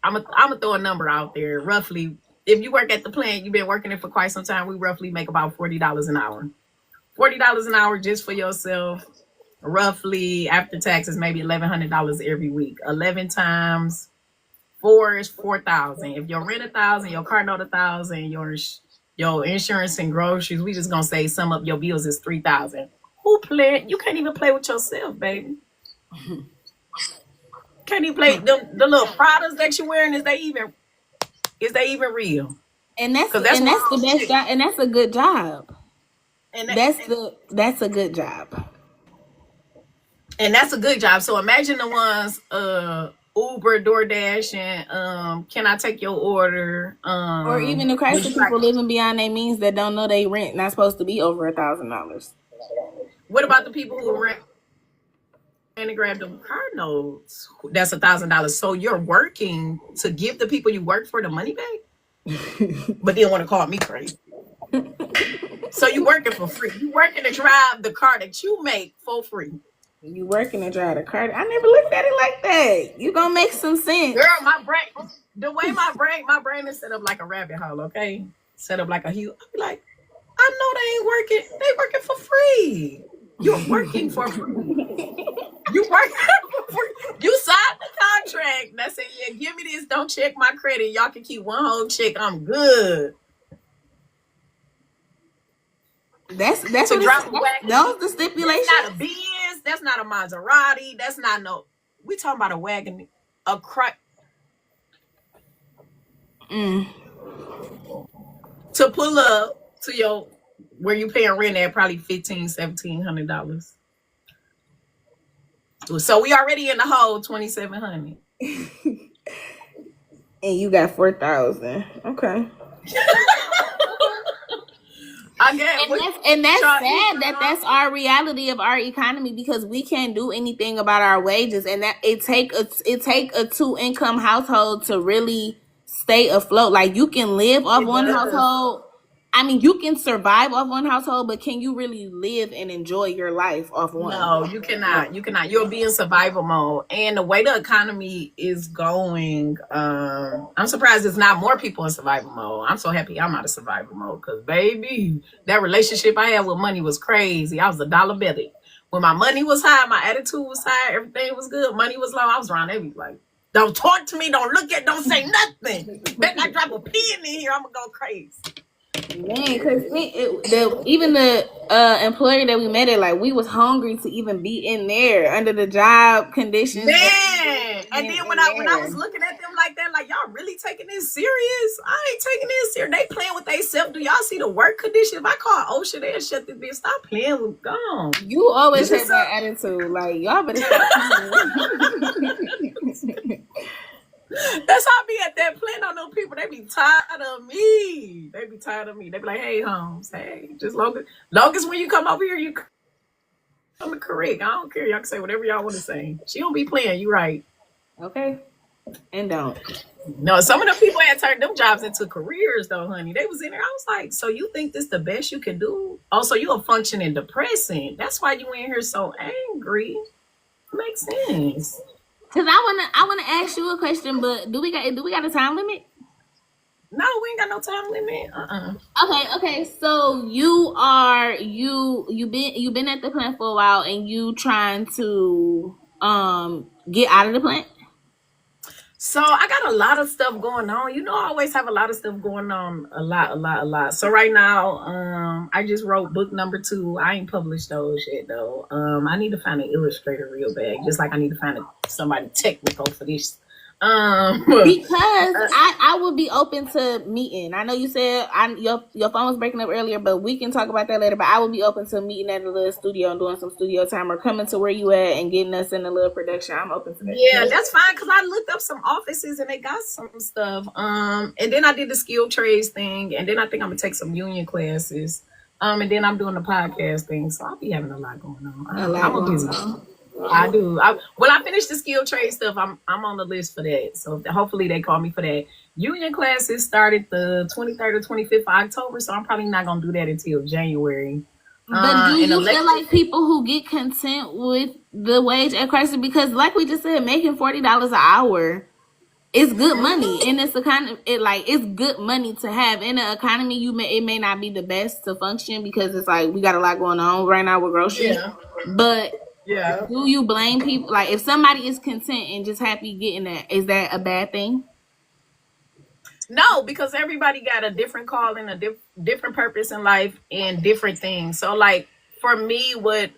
I'm gonna throw a number out there. Roughly, if you work at the plant, you've been working it for quite some time, we roughly make about $40 an hour. $40 an hour just for yourself. roughly after taxes, maybe $1,100 every week. 11 times 4 is 4,000. If your rent 1,000, your car note 1,000, your insurance and groceries, we just gonna say sum up your bills is 3,000. Who play? You can't even play with yourself, baby. Can't even play the little products that you wearing. Is they even real? And that's Because that's the best job, and that's a good job. And That's a good job. And that's a good job. So imagine the ones Uber, DoorDash, and can I take your order? Or even the crazy people living beyond their means that don't know they rent not supposed to be over $1,000. What about the people who rent and grab them car notes? That's $1,000. So you're working to give the people you work for the money back, but they want to call me crazy. So you working for free. You working to drive the car that you make for free. You working to drive the car. I never looked at it like that. You gonna make some sense. Girl, my brain, the way my brain is set up like a rabbit hole, okay? Set up like a huge, I be like, I know they ain't working. They working for free. You're working for free. You working for free. You signed the contract. That said, yeah, give me this. Don't check my credit. Y'all can keep one whole check. I'm good. That's to what drop a wagon. Those the stipulations. That's not a Benz. That's not a Maserati. That's not no. We talking about a wagon, a to pull up to your where you paying rent at probably $1,500-$1,700. So we already in the hole $2,700. And you got 4,000. Okay. And that's sad that that's our reality of our economy, because we can't do anything about our wages, and that it take a 2-income household to really stay afloat. Like, you can live off one household. I mean, you can survive off one household, but can you really live and enjoy your life off one? No, you cannot. You cannot. You'll be in survival mode. And the way the economy is going, I'm surprised there's not more people in survival mode. I'm so happy I'm out of survival mode, because, baby, that relationship I had with money was crazy. I was a dollar belly. When my money was high, my attitude was high, everything was good. Money was low. I was around everybody. Don't talk to me. Don't look at. Don't say nothing. Bet I drop a pin in here, I'm gonna go crazy. Man, because even the employer that we met at, like, we was hungry to even be in there under the job conditions. Man, and then when I was looking at them like that, like, y'all really taking this serious? I ain't taking this serious. They playing with themselves. Do y'all see the work conditions? If I call OSHA, they'll shut this bitch. Stop playing with them. You always have that attitude, like, y'all better stop. That's how I be at that plant on them people. They be tired of me. They be like, hey, Holmes, hey, just long as when you come over here, you come correct. I don't care. Y'all can say whatever y'all want to say. She don't be playing. You right. Okay. And don't. No, some of the people had turned them jobs into careers, though, honey. They was in there. I was like, so you think this the best you can do? Also, you a functioning depressant. That's why you in here so angry. Makes sense. Cause I wanna ask you a question, but do we got a time limit? No, we ain't got no time limit. Okay. So you've been at the plant for a while, and you trying to get out of the plant. So I got a lot of stuff going on. You know, I always have a lot of stuff going on. A lot. So right now, I just wrote book number 2. I ain't published those yet, though. I need to find an illustrator real bad, just like I need to find somebody technical for this. Because I would be open to meeting. I know you said your phone was breaking up earlier, but we can talk about that later. But I would be open to meeting at a little studio and doing some studio time, or coming to where you at and getting us in a little production. I'm open to that. Yeah, that's fine, because I looked up some offices and they got some stuff. And then I did the skill trades thing, and then I think I'm gonna take some union classes. And then I'm doing the podcast thing, so I'll be having a lot going on. I'm busy. I do. When I finish the skill trade stuff, I'm on the list for that. So hopefully they call me for that. Union classes started the 23rd or 25th of October, so I'm probably not gonna do that until January. But do you feel like people who get content with the wage at Chrysler, because like we just said, making $40 an hour is good money, and it's it's good money to have in an economy. It may not be the best to function, because it's like we got a lot going on right now with groceries, but Yeah. Do you blame people? Like, if somebody is content and just happy getting that, is that a bad thing? No, because everybody got a different calling, a different purpose in life, and different things. So, like for me, what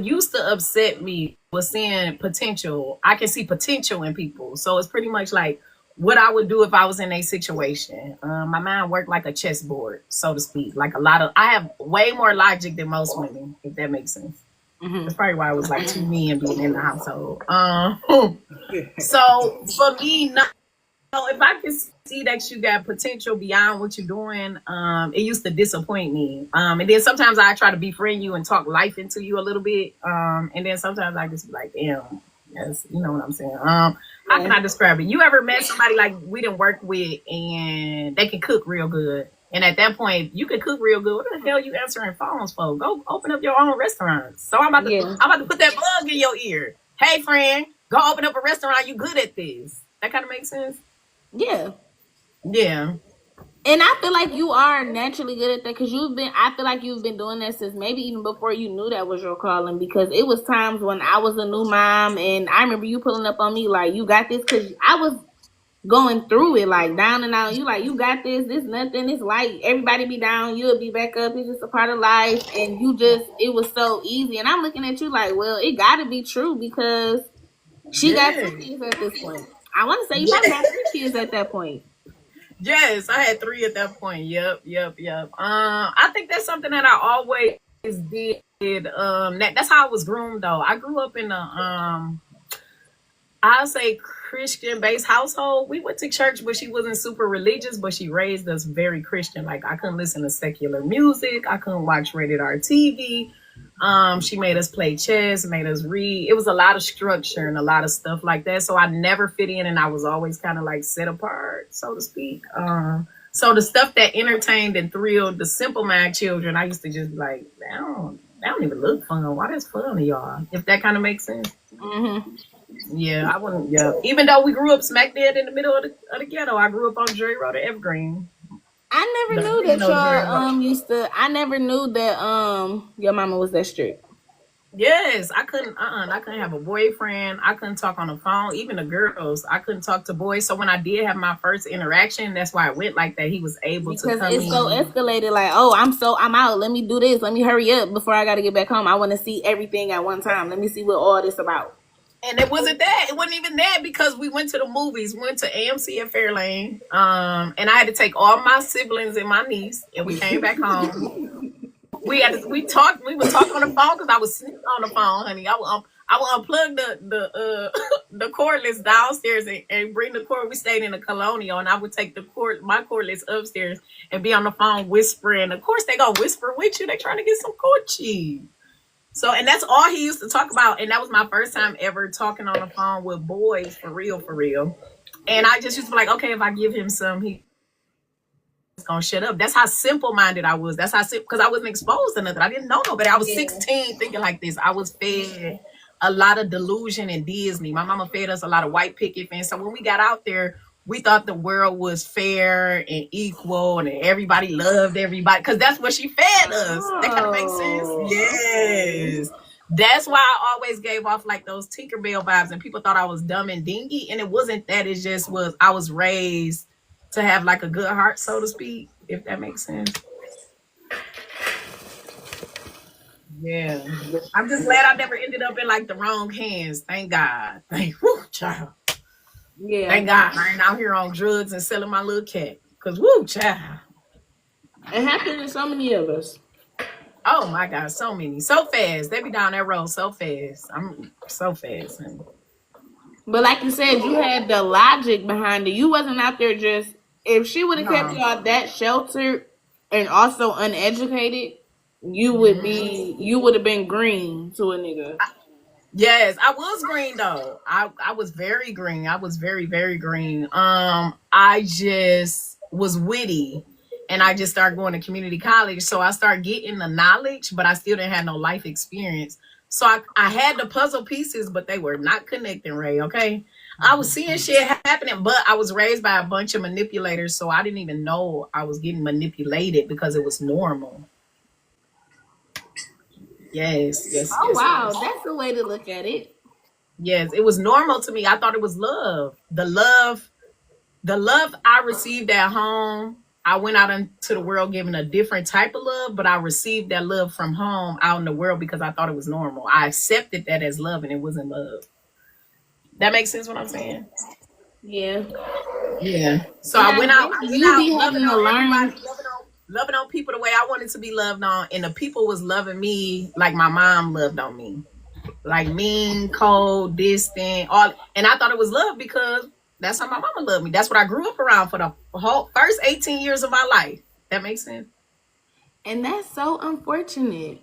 used to upset me was seeing potential. I can see potential in people, so it's pretty much like what I would do if I was in a situation. My mind worked like a chessboard, so to speak. Like a lot of, I have way more logic than most women, if that makes sense. Mm-hmm. That's probably why I was like two men being in the household. So for me, no, if I can see that you got potential beyond what you're doing, it used to disappoint me. And then sometimes I try to befriend you and talk life into you a little bit. And then sometimes I just be like, damn, yes, you know what I'm saying. How can I describe it? You ever met somebody like we didn't work with and they can cook real good? And at that point, you can cook real good. What the hell you answering phones for? Go open up your own restaurant. So I'm about to put that bug in your ear. Hey friend, go open up a restaurant. You good at this. That kind of makes sense. Yeah. Yeah. And I feel like you are naturally good at that because I feel like you've been doing that since maybe even before you knew that was your calling, because it was times when I was a new mom and I remember you pulling up on me like, you got this, because I was going through it like down and out. You like, you got this nothing, it's light. Everybody be down, you'll be back up. It's just a part of life. And it was so easy. And I'm looking at you like, well, it got to be true because she got 2 kids at this point. I want to say you probably had 3 kids at that point. Yes, I had 3 at that point. Yep. I think that's something that I always did. That's how I was groomed though. I grew up in a I'll say Christian based household. We went to church, but she wasn't super religious, but she raised us very Christian. Like I couldn't listen to secular music. I couldn't watch rated R TV. She made us play chess, made us read. It was a lot of structure and a lot of stuff like that. So I never fit in and I was always kind of like set apart, so to speak. So the stuff that entertained and thrilled the simple mind children, I used to just be like, they don't even look fun. Why that's fun to y'all? If that kind of makes sense. Mm-hmm. Yeah, I wouldn't. Yeah, even though we grew up smack dead in the middle of the ghetto, I grew up on Dre Road to Evergreen. I never knew that y'all used to. I never knew that your mama was that strict. Yes, I couldn't have a boyfriend. I couldn't talk on the phone. Even the girls, I couldn't talk to boys. So when I did have my first interaction, that's why it went like that. He was able to come because it's so escalated. Like, oh, I'm out. Let me do this. Let me hurry up before I got to get back home. I want to see everything at one time. Let me see what all this about. And it wasn't that. It wasn't even that because we went to the movies, went to AMC at Fairlane. And I had to take all my siblings and my niece, and we came back home. We would talk on the phone because I was sneaking on the phone, honey. I would unplug the cordless downstairs and bring the cord. We stayed in the Colonial, and I would take my cordless upstairs and be on the phone whispering. Of course, they gonna whisper with you. They trying to get some coochie. So, and that's all he used to talk about. And that was my first time ever talking on the phone with boys for real. And I just used to be like, okay, if I give him some, he's gonna shut up. That's how simple minded I was. That's how because I wasn't exposed to nothing. I didn't know nobody. I was 16 thinking like this. I was fed a lot of delusion in Disney. My mama fed us a lot of white picket fence. So when we got out there, we thought the world was fair and equal and everybody loved everybody because that's what she fed us. That kind of makes sense. Yes. That's why I always gave off like those Tinkerbell vibes and people thought I was dumb and dingy. And it wasn't that. It just was I was raised to have like a good heart, so to speak, if that makes sense. Yeah. I'm just glad I never ended up in like the wrong hands. Thank God. Child. Yeah. Thank God I ain't out here on drugs and selling my little cat. Cause child. It happened to so many of us. Oh my God, so many. So fast. They be down that road so fast. I'm so fast. But like you said, you had the logic behind it. You wasn't out there just if she would have kept y'all that sheltered and also uneducated, you would have been green to a nigga. Yes, I was green though. I was very green. I was very, very green. I just was witty and I just started going to community college. So I started getting the knowledge, but I still didn't have no life experience. So I had the puzzle pieces, but they were not connecting, Ray, okay? I was seeing shit happening, but I was raised by a bunch of manipulators, so I didn't even know I was getting manipulated because it was normal. Yes, yes, Oh yes, wow, yes. that's the way to look at it. Yes, it was normal to me. I thought it was love. The love I received at home, I went out into the world giving a different type of love, but I received that love from home out in the world because I thought it was normal. I accepted that as love and it wasn't love. That makes sense what I'm saying? Yeah. Yeah. So And I I went out, guess I went you out be loving having to on everybody, learn. loving on people the way I wanted to be loved on, and the people was loving me like my mom loved on me. Like mean, cold, distant, all, and I thought it was love because that's how my mama loved me. That's what I grew up around for the whole first 18 years of my life. That makes sense. And that's so unfortunate.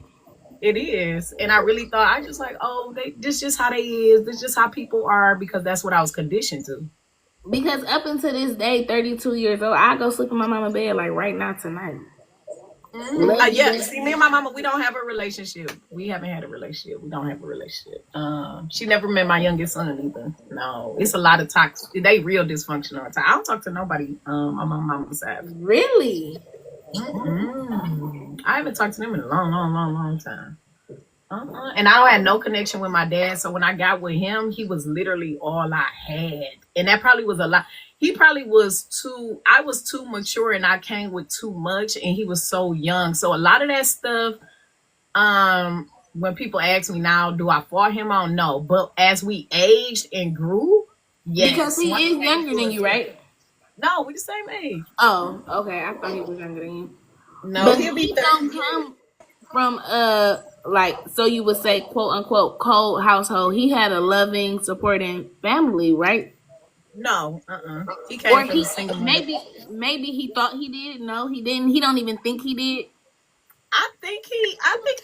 It is, and I really thought I just like, oh, this just how they is. This just how people are because that's what I was conditioned to. Because up until this day, 32 years old, I go sleep in my mama bed like right now tonight. Love you, Yeah, baby. see, me and my mama, we don't have a relationship. We haven't had a relationship. We don't have a relationship. She never met my youngest son either. No, it's a lot of toxic. They real dysfunctional. I don't talk to nobody on my mama's side. Really? I haven't talked to them in a long, long, long, long time. And I don't have no connection with my dad. So when I got with him, he was literally all I had. And that probably was a lot. He probably was I was too mature and I came with too much and he was so young. So a lot of that stuff, when people ask me now, do I fault him on? No. But as we aged and grew, Because yes. he One is thing younger than was, you, right? no, we the same age. Oh, okay. I thought he was younger than you. No, But he'll be he 30. don't come from like so you would say quote unquote cold household. He had a loving, supporting family, right? No, he Or came from a he single mother. maybe he thought he did. No, he didn't. He don't even think he did. I think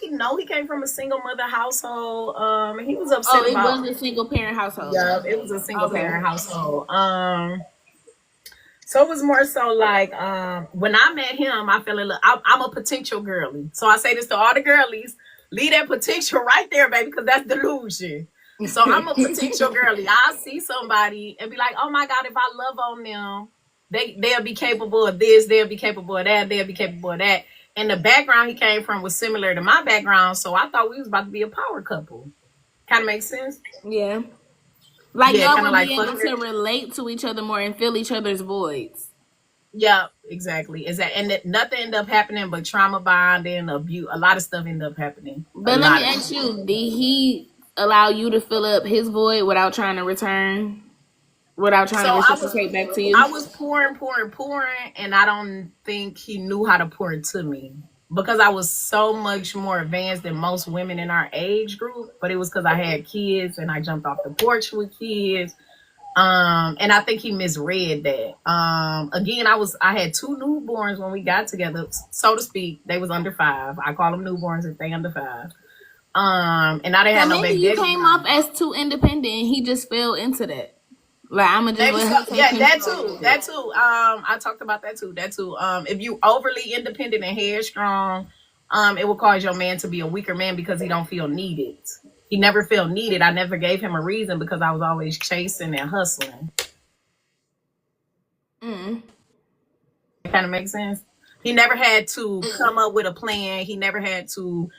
he know he came from a single mother household. He was Oh, upset it about. was a single parent household. Yeah, it was a single Okay. parent household. So it was more so like when I met him, I fell in love. I'm a potential girly, so I say this to all the girlies: leave that potential right there, baby, because that's delusion. So I'm a potential girly. I see somebody and be like, oh my god, if I love on them, they'll be capable of this, they'll be capable of that, they'll be capable of that. And the background he came from was similar to my background, so I thought we was about to be a power couple. Kind of makes sense. Yeah. Like Yeah, y'all kind of would like be able fuck. to relate to each other more and fill each other's voids. Yeah, exactly. Is that and nothing ended up happening but trauma bonding, abuse. A lot of stuff ended up happening. A But let me lot of ask you, did he allow you to fill up his void without trying to return, without trying So to I was reciprocate back to I you? was pouring, pouring, pouring, and I don't think he knew how to pour it to me because I was so much more advanced than most women in our age group. But it was because I had kids and I jumped off the porch with kids. And I think he misread that. Again, I had two newborns when we got together, so to speak. They was under 5. I call them newborns if they under 5. And I didn't So have no maybe baby you daddy. came off as too independent and he just fell into that. Like I'ma just Maybe let so. him take Yeah, that control too. of That it. too. I talked about that too. That too. If you overly independent and headstrong, it will cause your man to be a weaker man because he don't feel needed. He never felt needed. I never gave him a reason because I was always chasing and hustling. Mm. Kind of makes sense. He never had to come up with a plan. He never had to.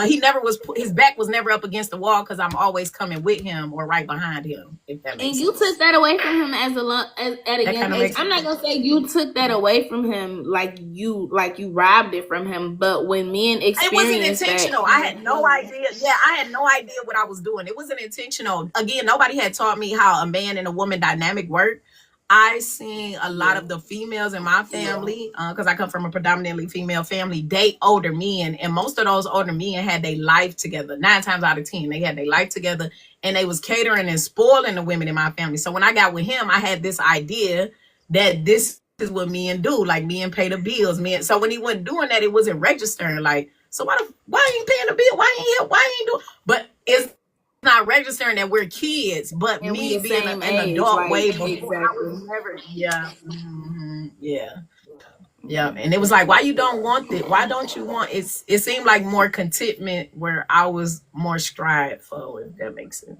He never was. His back was never up against the wall because I'm always coming with him or right behind him. If that And makes you sense. took that away from him at a That young kind of age. makes I'm sense. not gonna say you took that away from him like you robbed it from him, but when men It wasn't experience that, intentional. I had no idea. Yeah, I had no idea what I was doing. It wasn't intentional. Again, nobody had taught me how a man and a woman dynamic work. I seen a lot yeah. of the females in my family, because I come from a predominantly female family, date older men, and most of those older men had their life together. 9 times out of 10, they had their life together, and they was catering and spoiling the women in my family. So when I got with him, I had this idea that this is what men do, like men pay the bills, men. So when he wasn't doing that, it wasn't registering. Like, so why ain't paying the bill? Why ain't here? Why ain't doing? But it's not registering that we're kids, but And we me the being same an age, adult like way before, I was exactly. never. Yeah, yeah, yeah. And it was like, why you don't want it? Why don't you want? It seemed like more contentment where I was more stride for. If that makes sense.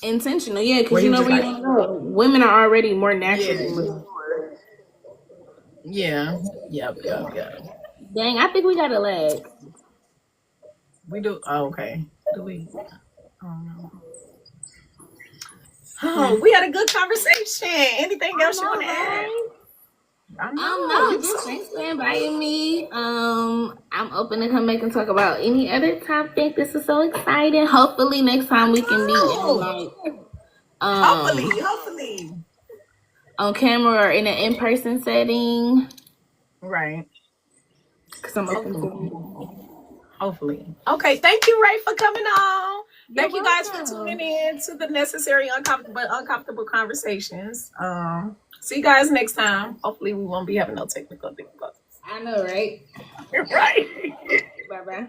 Intentional, yeah, Where because he you was know just where you like, want to go. Women are already more yeah, naturally mature. yeah, yep, yep, yep. Dang, I think we got a lag. We do. Oh, okay. Do we? I don't know. Oh, we had a good conversation. Anything else you want to add? I know. No, You just so thanks for inviting me. I'm open to come back and talk about any other topic. This is so exciting. Hopefully next time we can be in know. like Hopefully. on camera or in an in-person setting. Right. Cause I'm open to Hopefully. Okay. Thank you, Ray, for coming on. You're Thank you guys for welcome. tuning in to the necessary uncomfortable conversations. See you guys next time. Hopefully we won't be having no technical difficulties. I know, right? Right. Bye bye.